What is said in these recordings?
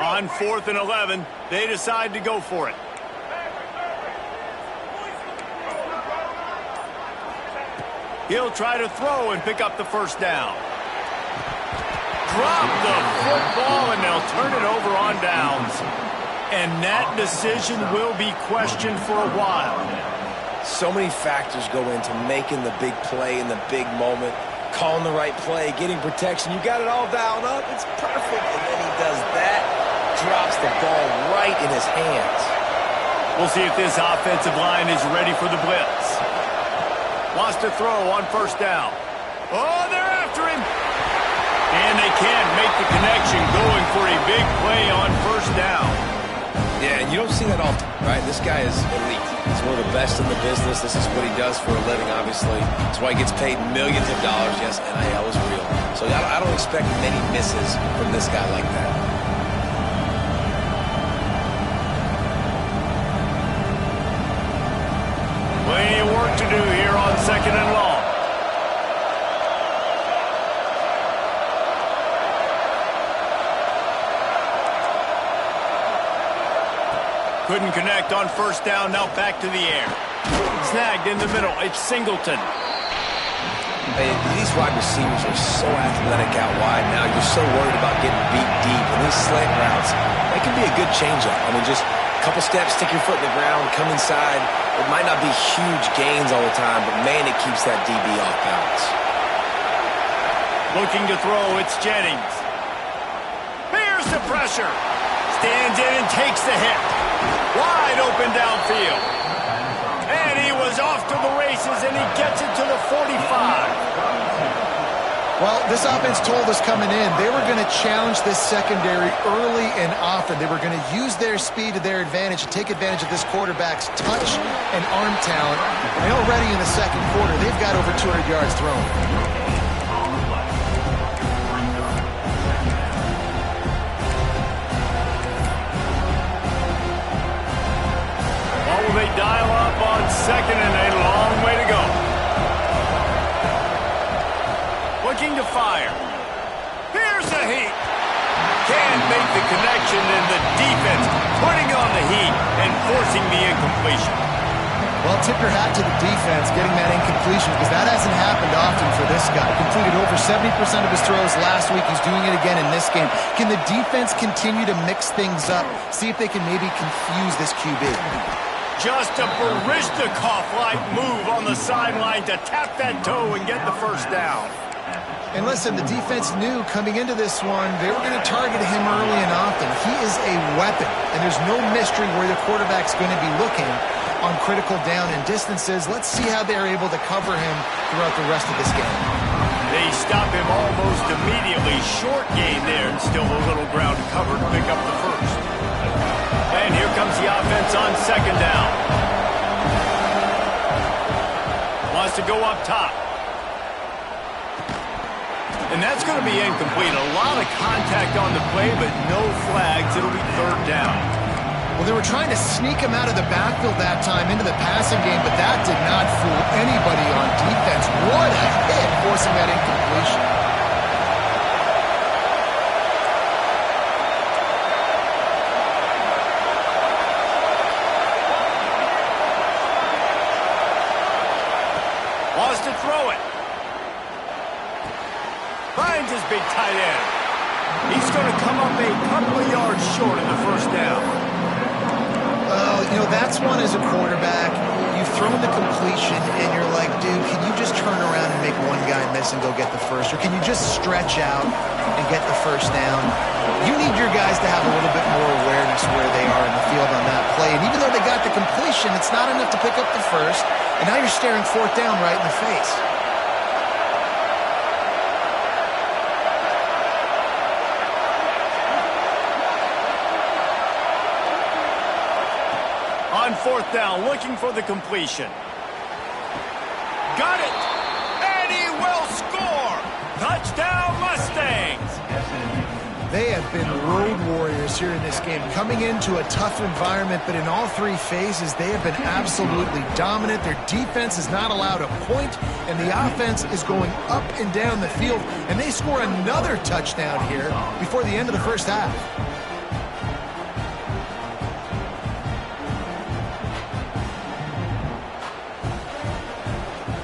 On 4th and 11, they decide to go for it. He'll try to throw and pick up the first down. Drop the football, and they'll turn it over on downs. And that decision will be questioned for a while. So many factors go into making the big play in the big moment. Calling the right play, getting protection. You got it all dialed up. It's perfect. And then he does that, drops the ball right in his hands. We'll see if this offensive line is ready for the blitz. Wants to throw on first down. Oh, they're after him. And they can't make the connection, going for a big play on first down. Yeah, and you don't see that often, right? This guy is elite. He's one of the best in the business. This is what he does for a living, obviously. That's why he gets paid millions of dollars. Yes, NIL is real. So I don't expect many misses from this guy like that. Plenty of work to do here on 2nd and long. Couldn't connect on first down, now back to the air. Snagged in the middle, it's Singleton. Hey, these wide receivers are so athletic out wide now. You're so worried about getting beat deep. And these slant routes, they can be a good changeup. I mean, just a couple steps, stick your foot in the ground, come inside. It might not be huge gains all the time, but man, it keeps that DB off balance. Looking to throw, it's Jennings. Here's the pressure. Stands in and takes the hit. Wide open downfield. And he was off to the races, and he gets it to the 45. Well, this offense told us coming in they were going to challenge this secondary early and often. They were going to use their speed to their advantage and take advantage of this quarterback's touch and arm talent. And already in the second quarter, they've got over 200 yards thrown. They dial up on 2nd and a long way to go. Looking to fire. Here's the heat. Can't make the connection, and the defense putting on the heat and forcing the incompletion. Well, tip your hat to the defense getting that incompletion, because that hasn't happened often for this guy. Completed over 70% of his throws last week. He's doing it again in this game. Can the defense continue to mix things up? See if they can maybe confuse this QB. Just a Baryshnikov-like move on the sideline to tap that toe and get the first down. And listen, the defense knew coming into this one they were going to target him early and often. He is a weapon, and there's no mystery where the quarterback's going to be looking on critical down and distances. Let's see how they're able to cover him throughout the rest of this game. They stop him almost immediately. Short gain there, and still a little ground to cover to pick up the first. And here comes the offense on 2nd down. Wants to go up top. And that's going to be incomplete. A lot of contact on the play, but no flags. It'll be 3rd down. Well, they were trying to sneak him out of the backfield that time into the passing game, but that did not fool anybody on defense. What a hit, forcing that incompletion. Wants to throw it. Finds his big tight end. He's going to come up a couple of yards short of the first down. Well, you know, that's one as a quarterback. You've thrown the completion, and you're like, dude, can you just turn around and make one guy miss and go get the first? Or can you just stretch out and get the first down? You need your guys to have a little bit more awareness where they are in the field on that play. And even though they got the completion, it's not enough to pick up the first. And now you're staring 4th down right in the face. On 4th down, looking for the completion. Got it! And he will score! Touchdown, Mustangs! They have been road warriors here in this game, coming into a tough environment, but in all 3 phases, they have been absolutely dominant. Their defense is not allowed a point, and the offense is going up and down the field, and they score another touchdown here before the end of the first half.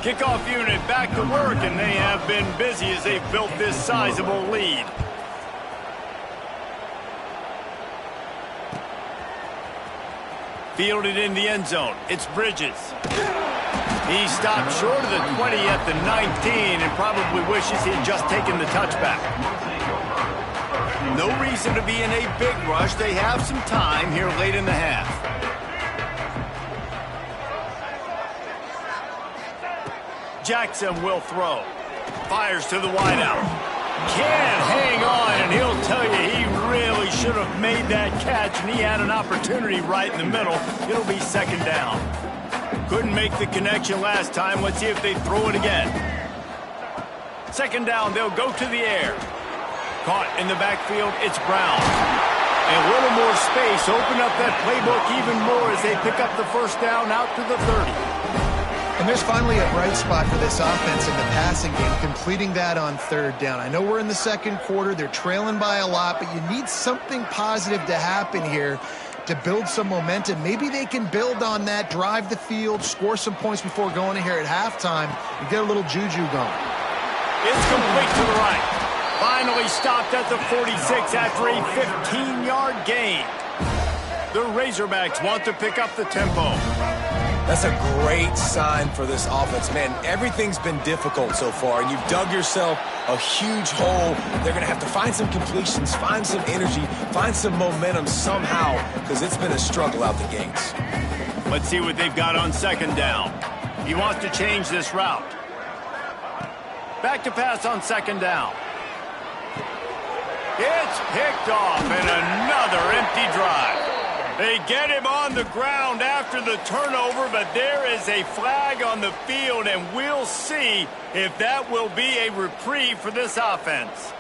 Kickoff unit back to work, and they have been busy as they've built this sizable lead. Fielded in the end zone. It's Bridges. He stopped short of the 20 at the 19 and probably wishes he had just taken the touchback. No reason to be in a big rush. They have some time here late in the half. Jackson will throw. Fires to the wideout. Can't hang on, and he'll tell you he really should have made that catch, and he had an opportunity right in the middle. It'll be second down. Couldn't make the connection last time. Let's see if they throw it again. Second down, they'll go to the air. Caught in the backfield, it's Brown. A little more space, open up that playbook even more as they pick up the first down out to the 30. And there's finally a bright spot for this offense in the passing game, completing that on third down. I know we're in the second quarter. They're trailing by a lot, but you need something positive to happen here to build some momentum. Maybe they can build on that, drive the field, score some points before going in here at halftime, and get a little juju going. It's complete to the right. Finally stopped at the 46 after a 15-yard gain. The Razorbacks want to pick up the tempo. That's a great sign for this offense. Man, everything's been difficult so far, and you've dug yourself a huge hole. They're going to have to find some completions, find some energy, find some momentum somehow, because it's been a struggle out the gates. Let's see what they've got on second down. He wants to change this route. Back to pass on second down. It's picked off, and another empty drive. They get him on the ground after the turnover, but there is a flag on the field, and we'll see if that will be a reprieve for this offense.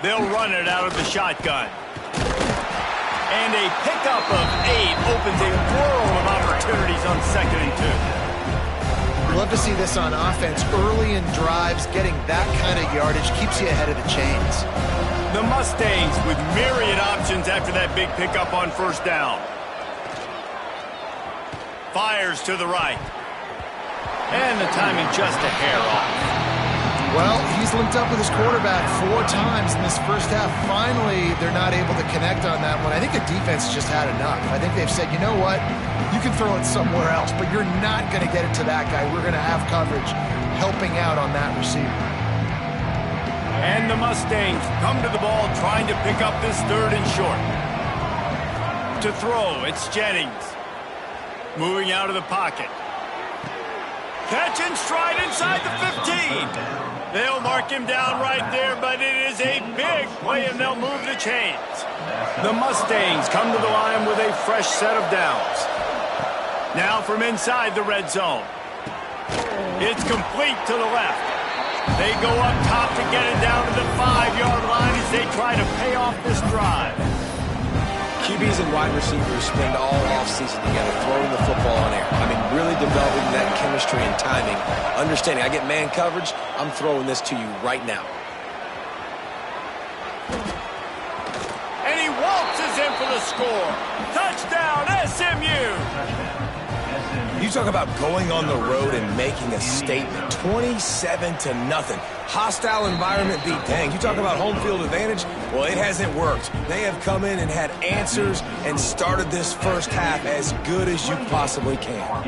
They'll run it out of the shotgun. And a pickup of 8 opens a world of opportunities on 2nd and 2. Love to see this on offense. Early in drives, getting that kind of yardage keeps you ahead of the chains. The Mustangs with myriad options after that big pickup on first down. Fires to the right. And the timing just a hair off. Well, he's linked up with his quarterback 4 times in this first half. Finally, they're not able to connect on that one. I think the defense just had enough. I think they've said, you know what? You can throw it somewhere else, but you're not going to get it to that guy. We're going to have coverage helping out on that receiver. And the Mustangs come to the ball trying to pick up this 3rd and short. To throw, it's Jennings. Moving out of the pocket. Catch and stride inside the 15. They'll mark him down right there, but it is a big play, and they'll move the chains. The Mustangs come to the line with a fresh set of downs. Now from inside the red zone. It's complete to the left. They go up top to get it down to the 5-yard line as they try to pay off this drive. QBs and wide receivers spend all offseason together throwing the football in air. I mean, really developing that chemistry and timing. Understanding, I get man coverage, I'm throwing this to you right now. And he waltzes in for the score. Touchdown, SMU! You talk about going on the road and making a statement. 27-0. Hostile environment beat dang. You talk about home field advantage? Well, it hasn't worked. They have come in and had answers and started this first half as good as you possibly can.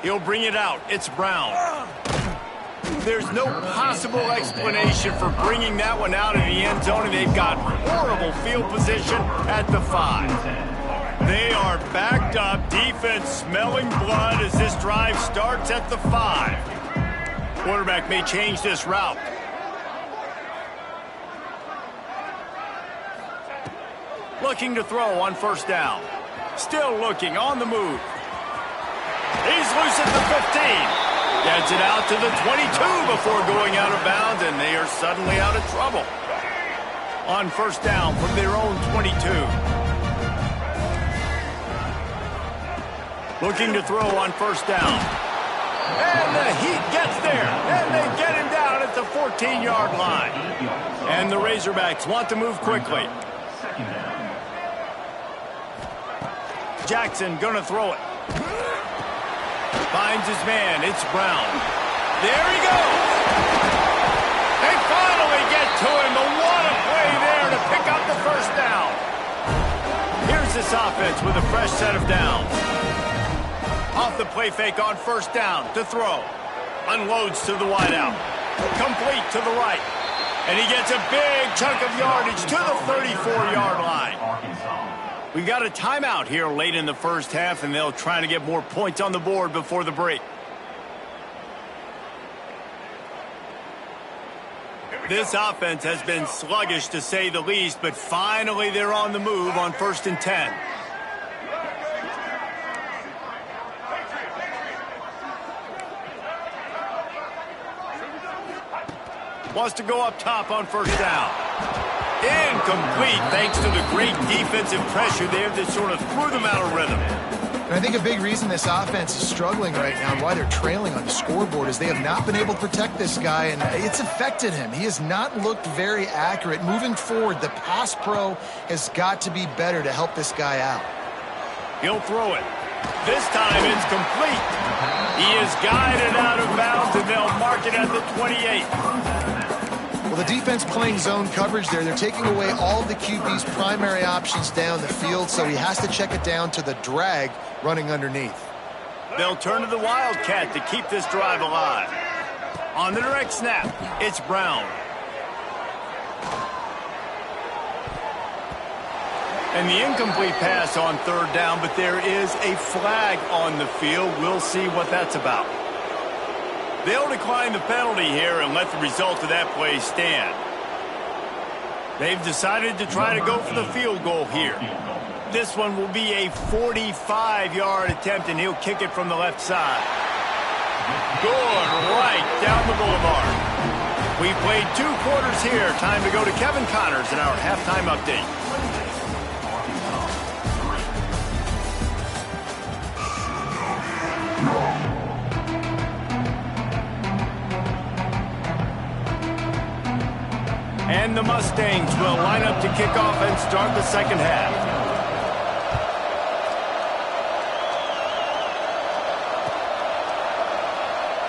He'll bring it out. It's Brown. There's no possible explanation for bringing that one out in the end zone, and they've got horrible field position at the 5. They are backed up, defense smelling blood as this drive starts at the 5. Quarterback may change this route. Looking to throw on first down. Still looking on the move. He's loose at the 15. Gets it out to the 22 before going out of bounds, and they are suddenly out of trouble. On first down from their own 22. Looking to throw on first down. And the Heat gets there, and they get him down at the 14-yard line. And the Razorbacks want to move quickly. Jackson gonna throw it. Finds his man. It's Brown. There he goes. They finally get to him. But what a play there to pick up the first down. Here's this offense with a fresh set of downs. Off the play fake on first down to throw. Unloads to the wideout. Complete to the right. And he gets a big chunk of yardage to the 34-yard line. We got a timeout here late in the first half, and they'll try to get more points on the board before the break. This offense has been sluggish to say the least, but finally they're on the move on 1st and 10. Wants to go up top on first down. Incomplete thanks to the great defensive pressure there that sort of threw them out of rhythm. And I think a big reason this offense is struggling right now and why they're trailing on the scoreboard is they have not been able to protect this guy, and it's affected him. He has not looked very accurate. Moving forward, the pass pro has got to be better to help this guy out. He'll throw it. This time it's complete. He is guided out of bounds, and they'll mark it at the 28. Well, the defense playing zone coverage there. They're taking away all of the QB's primary options down the field, so he has to check it down to the drag running underneath. They'll turn to the Wildcat to keep this drive alive. On the direct snap, it's Brown. And the incomplete pass on third down, but there is a flag on the field. We'll see what that's about. They'll decline the penalty here and let the result of that play stand. They've decided to try to go for the field goal here. This one will be a 45-yard attempt, and he'll kick it from the left side. Good, right down the boulevard. We played 2 quarters here. Time to go to Kevin Connors in our halftime update. And the Mustangs will line up to kick off and start the second half.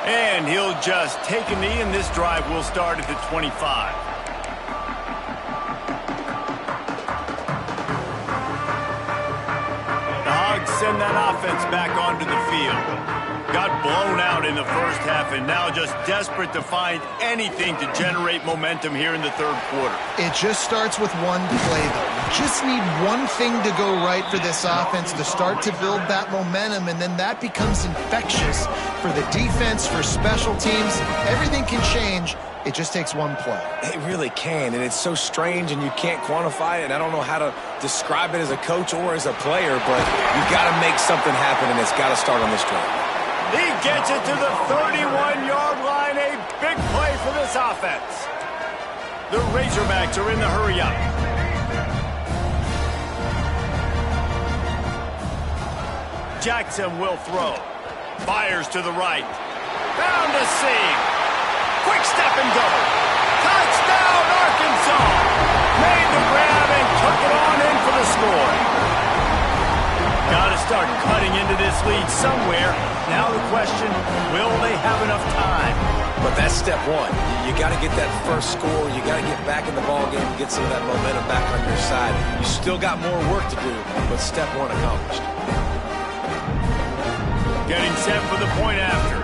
And he'll just take a knee, and this drive will start at the 25. The Hogs send that offense back onto the field. Got blown out in the first half and now just desperate to find anything to generate momentum here in the third quarter. It just starts with one play, though. You just need one thing to go right for this offense to start to build that momentum, and then that becomes infectious for the defense, for special teams. Everything can change. It just takes one play. It really can, and it's so strange, and you can't quantify it, and I don't know how to describe it as a coach or as a player, but you've got to make something happen, and it's got to start on this drive. He gets it to the 31-yard line. A big play for this offense. The Razorbacks are in the hurry-up. Jackson will throw. Fires to the right. Found a seam. Quick step and go. Touchdown, Arkansas. Made the grab and took it on in for the score. Got to start cutting into this lead somewhere. Now the question, will they have enough time? But that's step one. You got to get that first score. You got to get back in the ball game and get some of that momentum back on your side. You still got more work to do, but step one accomplished. Getting set for the point after.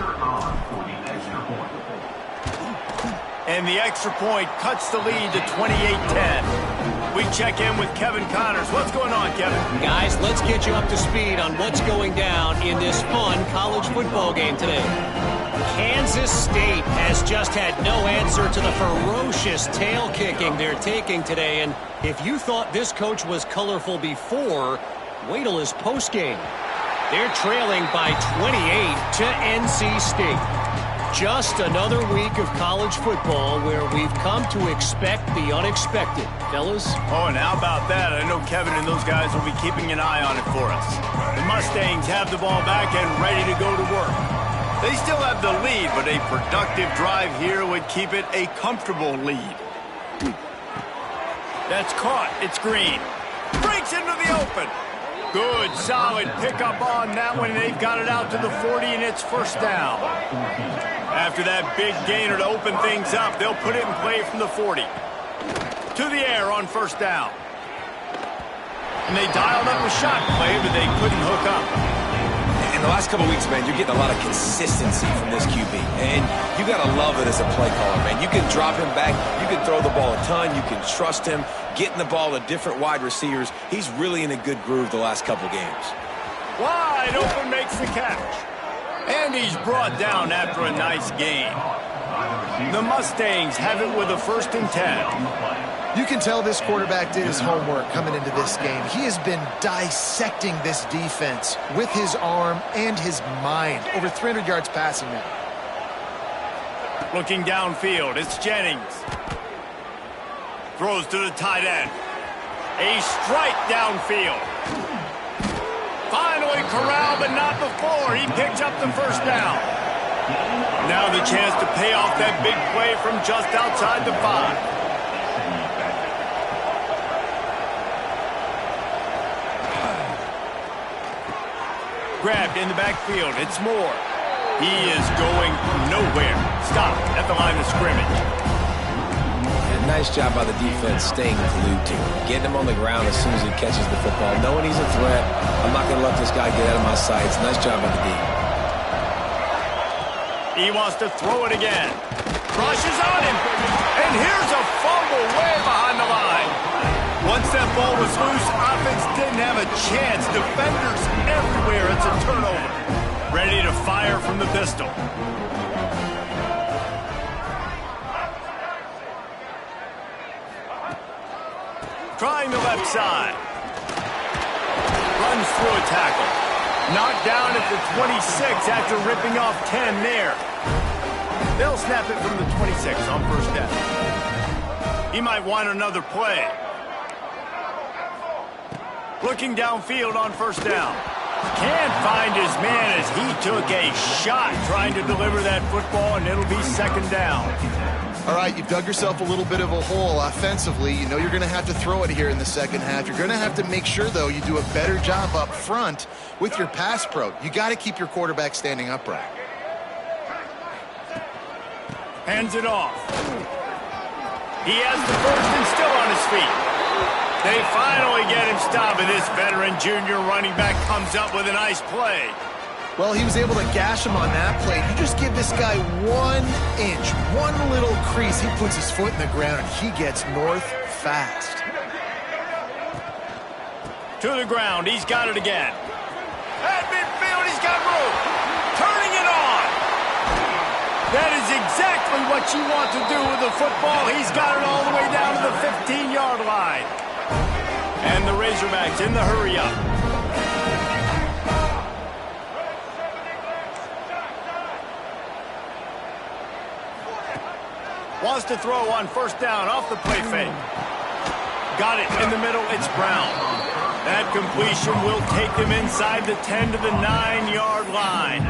And the extra point cuts the lead to 28-10. We check in with Kevin Connors. What's going on, Kevin? Guys, let's get you up to speed on what's going down in this fun college football game today. Kansas State has just had no answer to the ferocious tail kicking they're taking today. And if you thought this coach was colorful before, wait till his postgame. They're trailing by 28 to NC State. Just another week of college football where we've come to expect the unexpected, fellas. Oh, and how about that? I know Kevin and those guys will be keeping an eye on it for us. The Mustangs have the ball back and ready to go to work. They still have the lead, but a productive drive here would keep it a comfortable lead. That's caught. It's Green. Breaks into the open. Good, solid pickup on that one. They've got it out to the 40, and it's first down. After that big gainer to open things up, they'll put it in play from the 40. To the air on first down. And they dialed up a shot play, but they couldn't hook up. In the last couple of weeks, man, you're getting a lot of consistency from this QB. And you got to love it as a play caller, man. You can drop him back. You can throw the ball a ton. You can trust him. Getting the ball to different wide receivers. He's really in a good groove the last couple games. Wide open makes the catch. And he's brought down after a nice gain. The Mustangs have it with a 1st and 10. You can tell this quarterback did his homework coming into this game. He has been dissecting this defense with his arm and his mind. Over 300 yards passing now. Looking downfield, it's Jennings. Throws to the tight end. A strike downfield. Finally corralled, but not before. He picks up the first down. Now the chance to pay off that big play from just outside the 5. Grabbed in the backfield. It's Moore. He is going nowhere. Stopped at the line of scrimmage. And nice job by the defense staying glued to him. Getting him on the ground as soon as he catches the football. Knowing he's a threat. I'm not going to let this guy get out of my sights. Nice job by the D. He wants to throw it again. Rushes on him. And here's a fumble way behind the line. Once that ball was loose, offense didn't have a chance. Defenders everywhere. It's a turnover. Ready to fire from the pistol. Trying the left side. Runs through a tackle. Knocked down at the 26 after ripping off 10 there. They'll snap it from the 26 on first down. He might want another play. Looking downfield on first down. Can't find his man as he took a shot trying to deliver that football, and it'll be second down. All right, you've dug yourself a little bit of a hole offensively. You know you're going to have to throw it here in the second half. You're going to have to make sure, though, you do a better job up front with your pass pro. You got to keep your quarterback standing upright. Hands it off. He has the first and still on his feet. They finally get him stopped, and this veteran junior running back comes up with a nice play. Well, he was able to gash him on that play. You just give this guy 1 inch, one little crease. He puts his foot in the ground, and he gets north fast. To the ground. He's got it again. At midfield, he's got room. Turning it on. That is exactly what you want to do with the football. He's got it all the way down to the 15-yard line. And the Razorbacks in the hurry-up. Wants to throw on first down off the play fake. Got it in the middle. It's Brown. That completion will take them inside the 10 to the 9-yard line.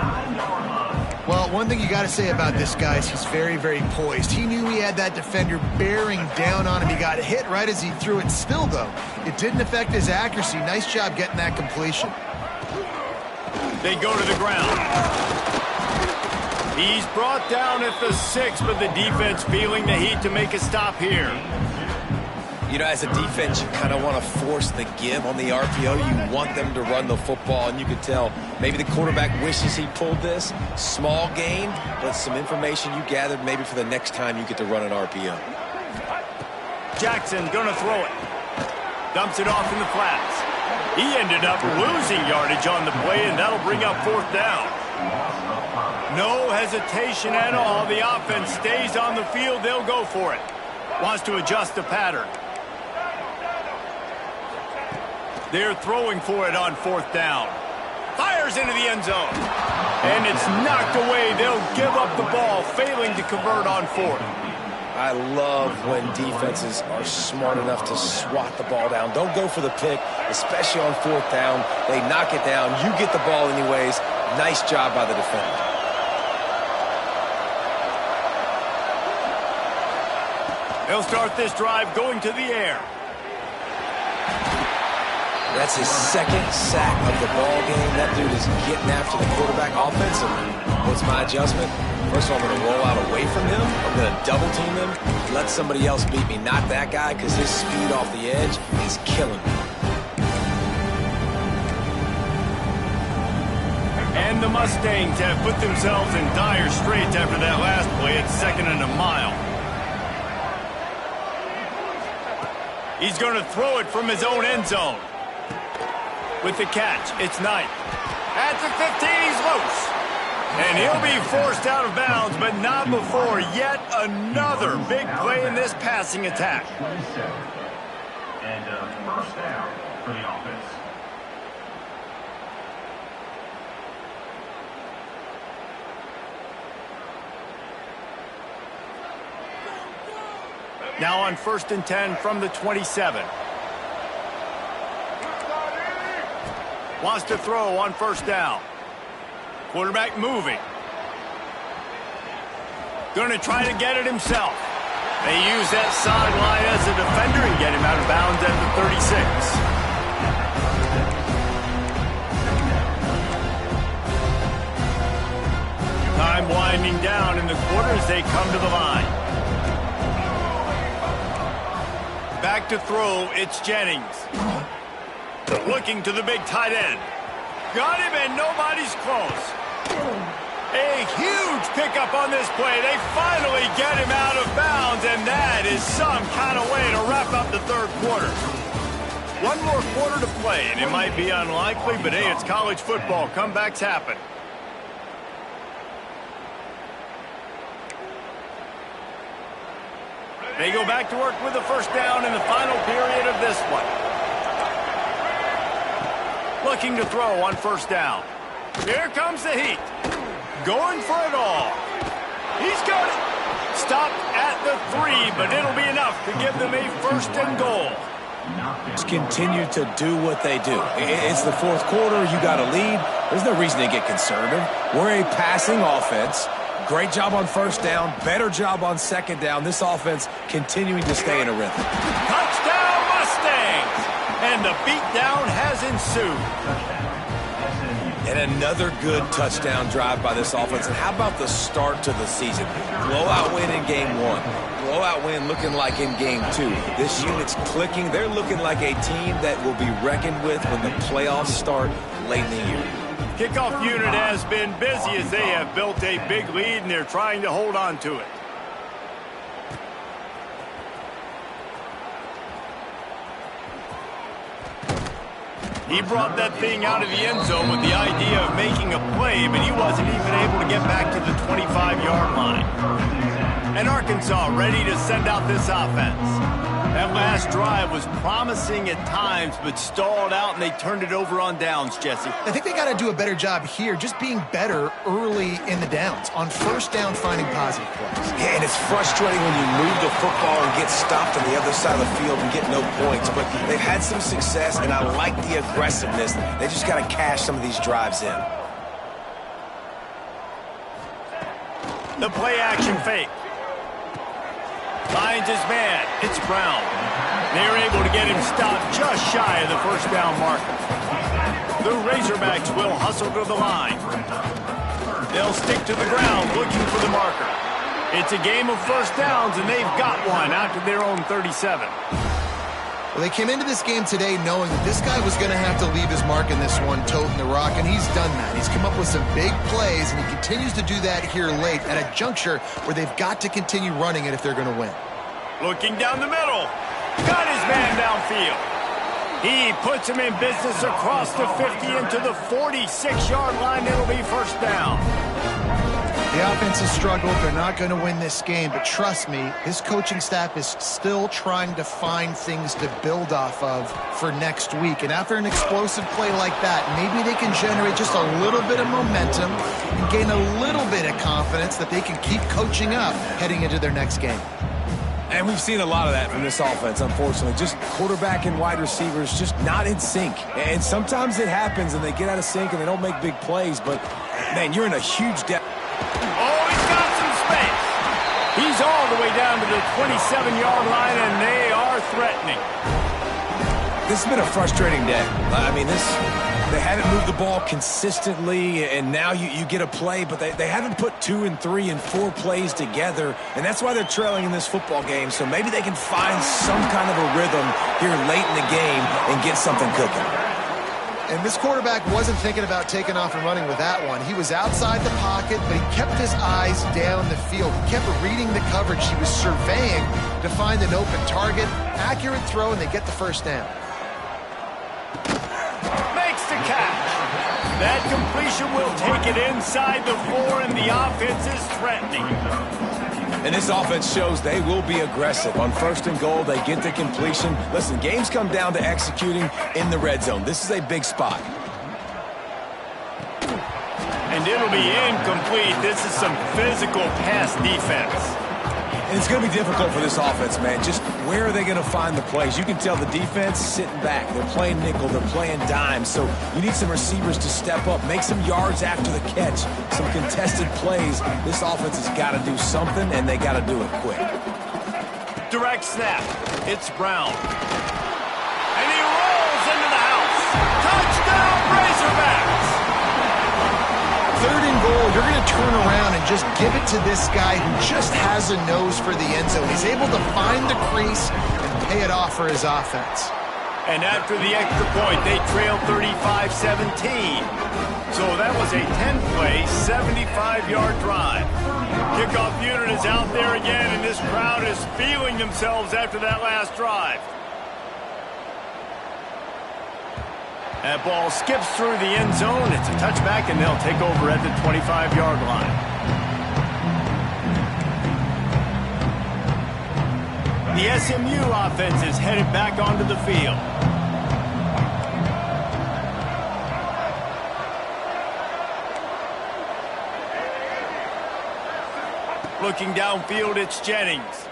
Well, one thing you got to say about this guy is he's very, very poised. He knew he had that defender bearing down on him. He got hit right as he threw it. Still, though, it didn't affect his accuracy. Nice job getting that completion. They go to the ground. He's brought down at the 6, but the defense feeling the heat to make a stop here. You know, as a defense, you kind of want to force the give on the RPO. You want them to run the football, and you can tell maybe the quarterback wishes he pulled this. Small gain, but some information you gathered maybe for the next time you get to run an RPO. Jackson gonna throw it. Dumps it off in the flats. He ended up losing yardage on the play, and that'll bring up fourth down. No hesitation at all. The offense stays on the field. They'll go for it. Wants to adjust the pattern. They're throwing for it on fourth down. Fires into the end zone. And it's knocked away. They'll give up the ball, failing to convert on fourth. I love when defenses are smart enough to swat the ball down. Don't go for the pick, especially on fourth down. They knock it down. You get the ball anyways. Nice job by the defender. They'll start this drive going to the air. That's his second sack of the ball game. That dude is getting after the quarterback offensively. What's my adjustment? First of all, I'm going to roll out away from him. I'm going to double team him. Let somebody else beat me, not that guy, because his speed off the edge, he's killing me. And the Mustangs have put themselves in dire straits after that last play at 2nd and a mile. He's going to throw it from his own end zone. With the catch, it's Knight. At the 15, he's loose. And he'll be forced out of bounds, but not before yet another big play in this passing attack. And first down for the offense. Now on 1st and 10 from the 27. Wants to throw on 1st down. Quarterback moving. Going to try to get it himself. They use that sideline as a defender and get him out of bounds at the 36. Time winding down in the quarter as they come to the line. Back to throw, it's Jennings. Looking to the big tight end. Got him and nobody's close. A huge pickup on this play. They finally get him out of bounds, and that is some kind of way to wrap up the 3rd quarter. One more quarter to play, and it might be unlikely, but hey, it's college football. Comebacks happen. They go back to work with the 1st down in the final period of this one. Looking to throw on 1st down. Here comes the heat. Going for it all. He's got it. Stopped at the 3, but it'll be enough to give them a 1st and goal. Just continue to do what they do. It's the 4th quarter. You got a lead. There's no reason to get conservative. We're a passing offense. Great job on 1st down. Better job on 2nd down. This offense continuing to stay in a rhythm. Touchdown Mustangs! And the beatdown has ensued. And another good touchdown drive by this offense. And how about the start to the season? Blowout win in game 1. Blowout win looking like in game 2. This unit's clicking. They're looking like a team that will be reckoned with when the playoffs start late in the year. Kickoff unit has been busy as they have built a big lead, and they're trying to hold on to it. He brought that thing out of the end zone with the idea of making a play, but he wasn't even able to get back to the 25-yard line. And Arkansas ready to send out this offense. That last drive was promising at times, but stalled out, and they turned it over on downs, Jesse. I think they got to do a better job here, just being better early in the downs. On 1st down, finding positive plays. Yeah, and it's frustrating when you move the football and get stopped on the other side of the field and get no points. But they've had some success, and I like the aggressiveness. They just got to cash some of these drives in. The play-action fake. Finds his man. It's Brown. They're able to get him stopped just shy of the 1st down marker. The Razorbacks will hustle to the line. They'll stick to the ground looking for the marker. It's a game of 1st downs, and they've got one out to their own 37. Well, they came into this game today knowing that this guy was going to have to leave his mark in this one, toting the rock, and he's done that. He's come up with some big plays, and he continues to do that here late at a juncture where they've got to continue running it if they're going to win. Looking down the middle. Got his man downfield. He puts him in business across the 50 into the 46-yard line. It'll be 1st down. The offense has struggled. They're not going to win this game, but trust me, his coaching staff is still trying to find things to build off of for next week. And after an explosive play like that, maybe they can generate just a little bit of momentum and gain a little bit of confidence that they can keep coaching up heading into their next game. And we've seen a lot of that from this offense, unfortunately. Just quarterback and wide receivers just not in sync. And sometimes it happens and they get out of sync and they don't make big plays. But, man, you're in a huge depth. Oh, he's got some space. He's all the way down down to the 27-yard line, and they are threatening. This has been a frustrating day. I mean, they haven't moved the ball consistently, and now you get a play, but they haven't put 2 and 3 and 4 plays together, and that's why they're trailing in this football game. So maybe they can find some kind of a rhythm here late in the game and get something cooking. And this quarterback wasn't thinking about taking off and running with that one. He was outside the pocket, but he kept his eyes down the field. He kept reading the coverage. He was surveying to find an open target. Accurate throw, and they get the first down. Makes the catch. That completion will take it inside the 4, and the offense is threatening. And this offense shows they will be aggressive. On 1st and goal, they get the completion. Listen, games come down to executing in the red zone. This is a big spot. And it'll be incomplete. This is some physical pass defense. And it's going to be difficult for this offense, man. Just where are they going to find the plays? You can tell the defense sitting back. They're playing nickel. They're playing dime. So you need some receivers to step up, make some yards after the catch, some contested plays. This offense has got to do something, and they got to do it quick. Direct snap. It's Brown. And he rolls into the house. Touchdown, Razorbacks! 3rd and goal, you're going to turn around and just give it to this guy who just has a nose for the end zone. He's able to find the crease and pay it off for his offense. And after the extra point, they trail 35-17. So that was a 10-play, 75-yard drive. Kickoff unit is out there again, and this crowd is feeling themselves after that last drive. That ball skips through the end zone. It's a touchback, and they'll take over at the 25-yard line. The SMU offense is headed back onto the field. Looking downfield, it's Jennings.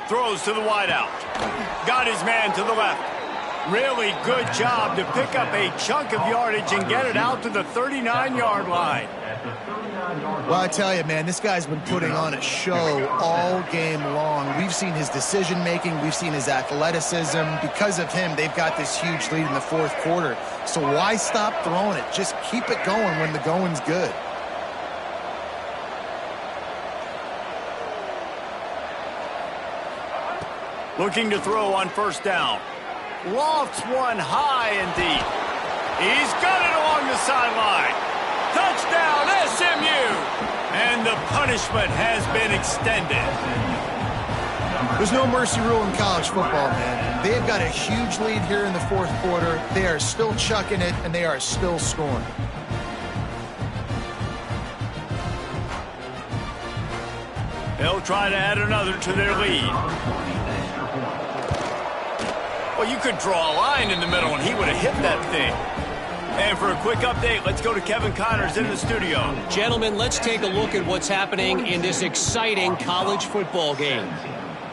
Throws to the wideout. Got his man to the left. Really good job to pick up a chunk of yardage and get it out to the 39-yard line. Well, I tell you, man, this guy's been putting on a show all game long. We've seen his decision-making. We've seen his athleticism. Because of him, they've got this huge lead in the 4th quarter. So why stop throwing it? Just keep it going when the going's good. Looking to throw on 1st down. Lofts one high and deep. He's got it along the sideline. Touchdown, SMU! And the punishment has been extended. There's no mercy rule in college football, man. They've got a huge lead here in the 4th quarter. They are still chucking it, and they are still scoring. They'll try to add another to their lead. Well, you could draw a line in the middle, and he would have hit that thing. And for a quick update, let's go to Kevin Connors in the studio. Gentlemen, let's take a look at what's happening in this exciting college football game.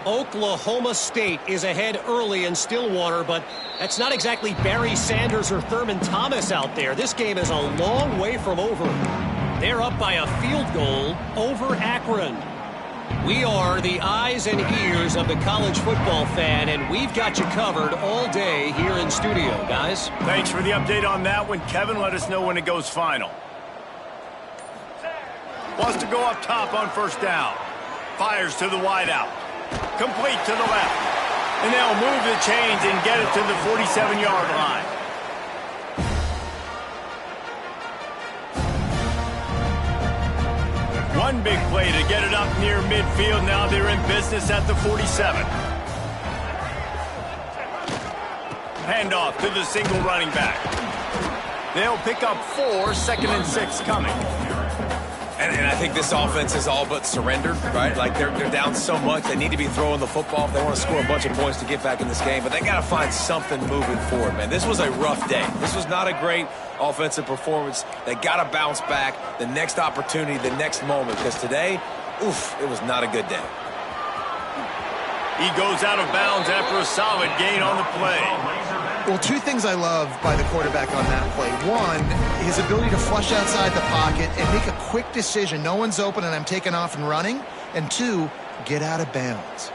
Oklahoma State is ahead early in Stillwater, but that's not exactly Barry Sanders or Thurman Thomas out there. This game is a long way from over. They're up by a field goal over Akron. We are the eyes and ears of the college football fan, and we've got you covered all day here in studio, guys. Thanks for the update on that one, Kevin. Let us know when it goes final. Wants to go up top on 1st down. Fires to the wideout. Complete to the left. And they'll move the chains and get it to the 47-yard line. One big play to get it up near midfield. Now they're in business at the 47. Handoff to the single running back. They'll pick up 4, 2nd and 6 coming. And I think this offense is all but surrendered, right? Like, they're down so much. They need to be throwing the football if they want to score a bunch of points to get back in this game. But they got to find something moving forward, man. This was a rough day. This was not a great offensive performance. They got to bounce back the next opportunity, the next moment. Because today, oof, it was not a good day. He goes out of bounds after a solid gain on the play. Well, 2 things I love by the quarterback on that play. 1, his ability to flush outside the pocket and make a quick decision. No one's open and I'm taking off and running. And 2, get out of bounds.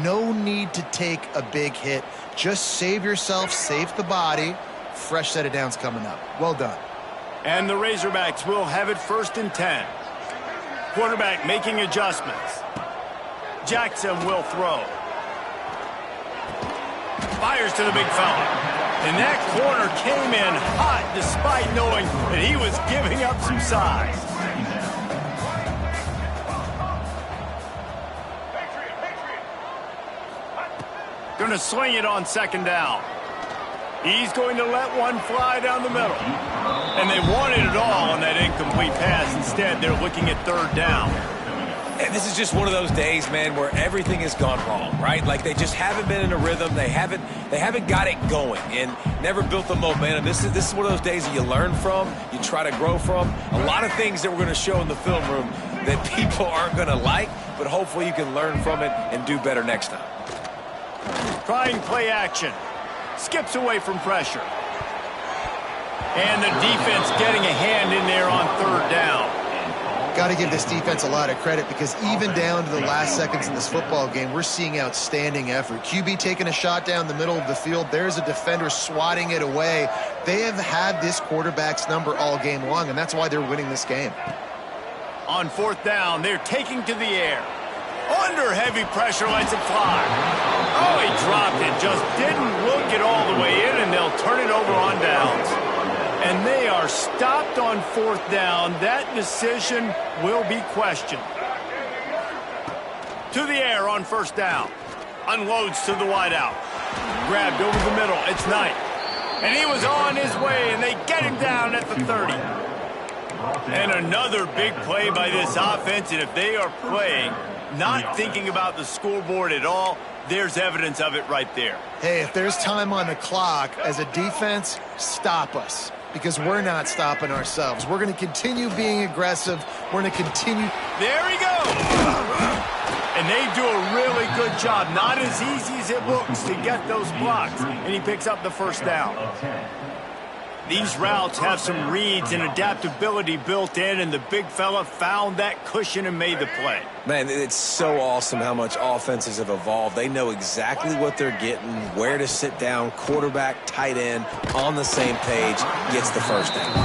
No need to take a big hit. Just save yourself, save the body. Fresh set of downs coming up. Well done. And the Razorbacks will have it 1st and 10. Quarterback making adjustments. Jackson will throw. Fires to the big fella. And that corner came in hot despite knowing that he was giving up some size. Going to swing it on 2nd down. He's going to let one fly down the middle. And they wanted it all on that incomplete pass. Instead, they're looking at 3rd down. And this is just one of those days, man, where everything has gone wrong, right? Like they just haven't been in a rhythm. They haven't got it going and never built the momentum. This is one of those days that you learn from, you try to grow from. A lot of things that we're going to show in the film room that people aren't going to like, but hopefully you can learn from it and do better next time. Trying play action. Skips away from pressure. And the defense getting a hand in there on 3rd down. Got to give this defense a lot of credit because even down to the last seconds in this football game, we're seeing outstanding effort. QB taking a shot down the middle of the field. There's a defender swatting it away. They have had this quarterback's number all game long, and that's why they're winning this game. On 4th down, they're taking to the air. Under heavy pressure, lets it fly. Oh, he dropped it. Just didn't look it all the way in, and they'll turn it over on downs. And they are stopped on 4th down. That decision will be questioned. To the air on 1st down. Unloads to the wideout. Grabbed over the middle. It's Knight. And he was on his way, and they get him down at the 30. And another big play by this offense, and if they are playing, not thinking about the scoreboard at all, there's evidence of it right there. Hey, if there's time on the clock, as a defense, stop us. Because we're not stopping ourselves. We're going to continue being aggressive. We're going to continue. There he goes. And they do a really good job. Not as easy as it looks to get those blocks. And he picks up the 1st down. These routes have some reads and adaptability built in, and the big fella found that cushion and made the play. Man, it's so awesome how much offenses have evolved. They know exactly what they're getting, where to sit down, quarterback, tight end, on the same page, gets the 1st down.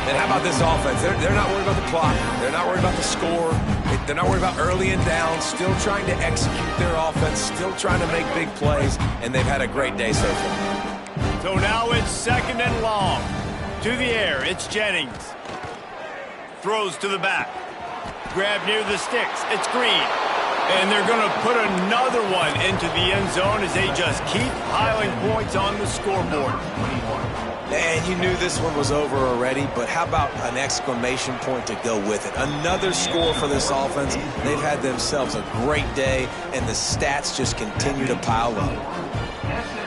And how about this offense? They're not worried about the clock. They're not worried about the score. They're not worried about early and down, still trying to execute their offense, still trying to make big plays, and they've had a great day so far. So now it's 2nd and long. To the air, it's Jennings. Throws to the back. Grab near the sticks. It's Green. And they're going to put another one into the end zone as they just keep piling points on the scoreboard. And you knew this one was over already, but how about an exclamation point to go with it? Another score for this offense. They've had themselves a great day, and the stats just continue to pile up.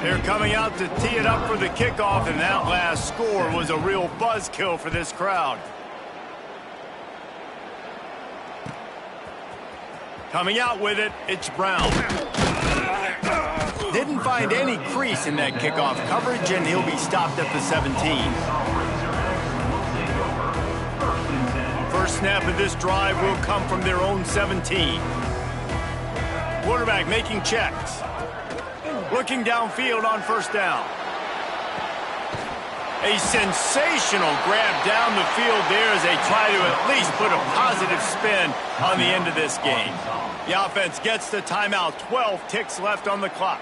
They're coming out to tee it up for the kickoff, and that last score was a real buzzkill for this crowd. Coming out with it, it's Brown. Didn't find any crease in that kickoff coverage, and he'll be stopped at the 17. First snap of this drive will come from their own 17. Quarterback making checks. Looking downfield on 1st down. A sensational grab down the field there as they try to at least put a positive spin on the end of this game. The offense gets the timeout. 12 ticks left on the clock.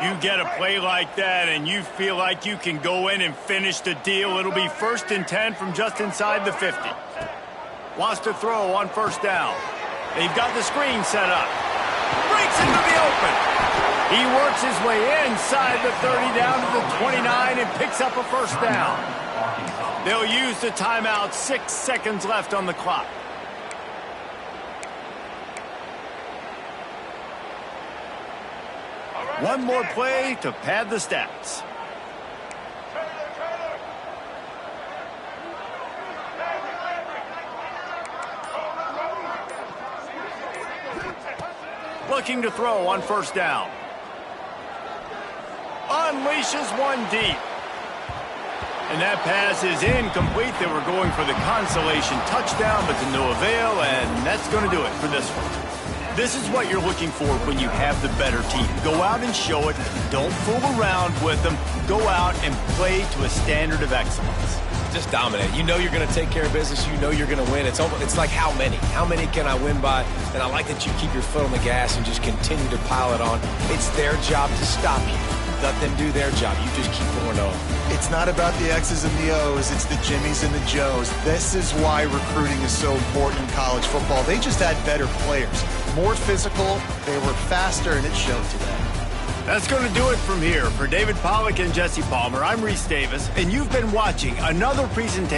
You get a play like that and you feel like you can go in and finish the deal. It'll be 1st and 10 from just inside the 50. Wants to throw on 1st down. They've got the screen set up. Breaks into the open. He works his way inside the 30 down to the 29 and picks up a 1st down. They'll use the timeout. 6 seconds left on the clock. One more play to pad the stats. Looking to throw on 1st down. Unleashes one deep. And that pass is incomplete. They were going for the consolation touchdown, but to no avail, and that's going to do it for this one. This is what you're looking for when you have the better team. Go out and show it. Don't fool around with them. Go out and play to a standard of excellence. Just dominate. You know you're going to take care of business. You know you're going to win. It's like how many? How many can I win by? And I like that you keep your foot on the gas and just continue to pile it on. It's their job to stop you. Let them do their job. You just keep going on. It's not about the X's and the O's. It's the Jimmies and the Joes. This is why recruiting is so important in college football. They just had better players. More physical, they were faster, and it showed today. That's going to do it from here. For David Pollack and Jesse Palmer, I'm Reese Davis, and you've been watching another presentation